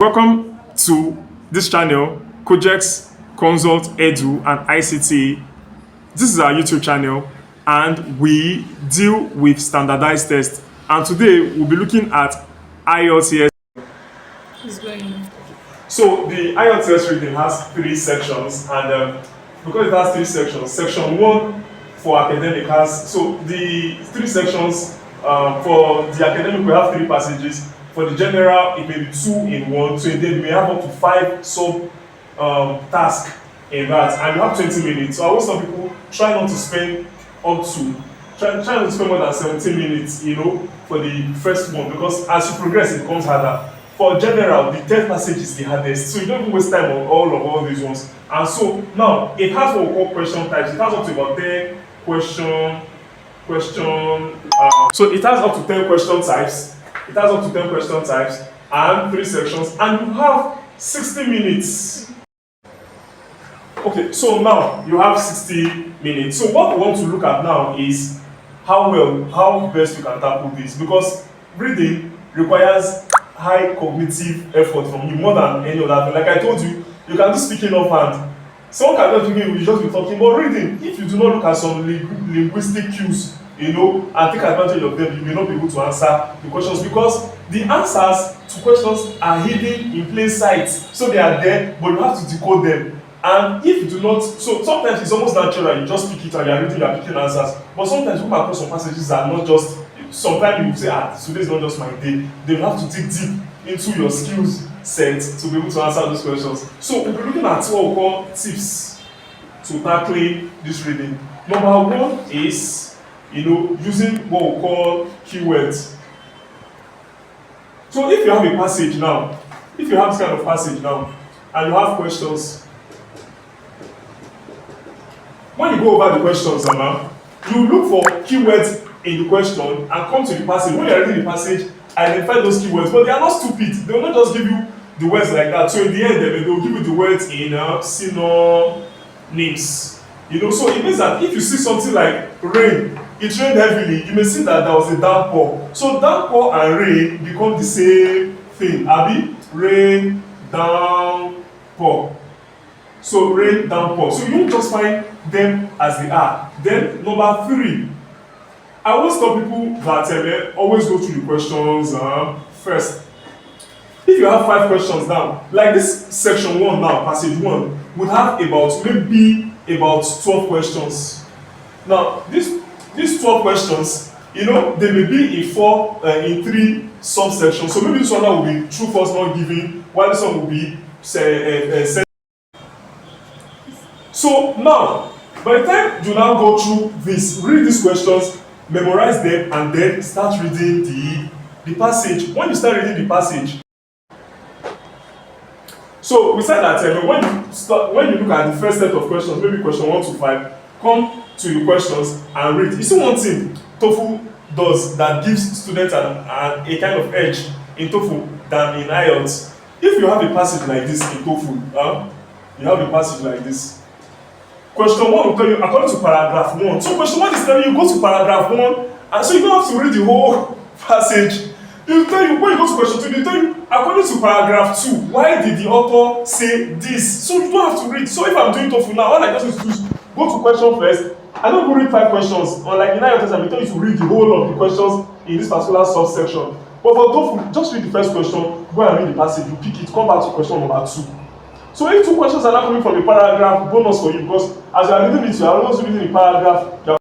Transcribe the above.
Welcome to this channel, Kojex Consult Edu and ICT. This is our YouTube channel and we deal with standardized tests. And today we'll be looking at IELTS. It's going. So the IELTS reading has three sections, and because it has three sections, section 1 for academic has, so the three sections for the academic we have three passages. For the general, it may be 2 in 1, so then you may have up to 5 sub tasks in that, and you have 20 minutes. So I want some people try not to spend up to try not to spend more than 17 minutes, for the first one, because as you progress, it becomes harder. For general, the third passage is the hardest, so you don't even waste time on all these ones. And so now it has what we call question types. It has up to about 10 question. So it has up to 10 question types. It has up to 10 question types and 3 sections, and you have 60 minutes. Okay, so now you have 60 minutes. So what we want to look at now is how best you can tackle this, because reading requires high cognitive effort from you more than any other thing. Like I told you, you can do speaking offhand. Someone can just begin with just be talking, but reading, if you do not look at some linguistic cues, and take advantage of them, you may not be able to answer the questions, because the answers to questions are hidden in plain sight. So they are there, but you have to decode them. And if you do not, so sometimes it's almost natural, you just pick it and you're reading, you're picking answers. But sometimes you come across some passages that are not just, sometimes you say, today's not just my day. They will have to dig deep into your skills set to be able to answer those questions. So we'll be looking at what we call tips to tackling this reading. Number 1 is using what we call keywords. So if you have a passage now, if you have this kind of passage now, and you have questions, when you go over the questions now, you look for keywords in the question and come to the passage. When you're reading the passage, identify those keywords, but they are not stupid. They will not just give you the words like that. So in the end, they will give you the words in synonyms. So it means that if you see something like rain, it rained heavily, you may see that there was a downpour. So downpour and rain become the same thing. Abi, rain, downpour. So rain, downpour. So you don't just find them as they are. Then number 3, I always tell people that always go through the questions first. If you have 5 questions now, like this section 1 now, passage 1, would have about 12 questions. Now these 12 questions, they may be in 3 subsections. So maybe this one will be true, false, not given, while this one will be so now, by the time you now go through this, read these questions, memorize them, and then start reading the passage. When you start reading the passage, so we said that when you look at the first set of questions, maybe question 1 to 5, come to the questions and read. You see one thing TOEFL does that gives students a kind of edge in TOEFL than in IELTS. If you have a passage like this in TOEFL, you have a passage like this. Question 1 will tell you according to paragraph 1. So question 1 is telling you go to paragraph 1, and so you don't have to read the whole passage. They'll tell you, when you go to question 2, they'll tell you, according to paragraph 2, why did the author say this? So you don't have to read. So if I'm doing TOEFL now, all I just need to do is go to question first. I don't go read 5 questions. Unlike in IELTS, I'm telling you to read the whole of the questions in this particular subsection. But for TOEFL, just read the first question, go and read the passage, you pick it, come back to question number 2. So if 2 questions are not coming from a paragraph, bonus for you, because as you are reading it, you are also reading the paragraph.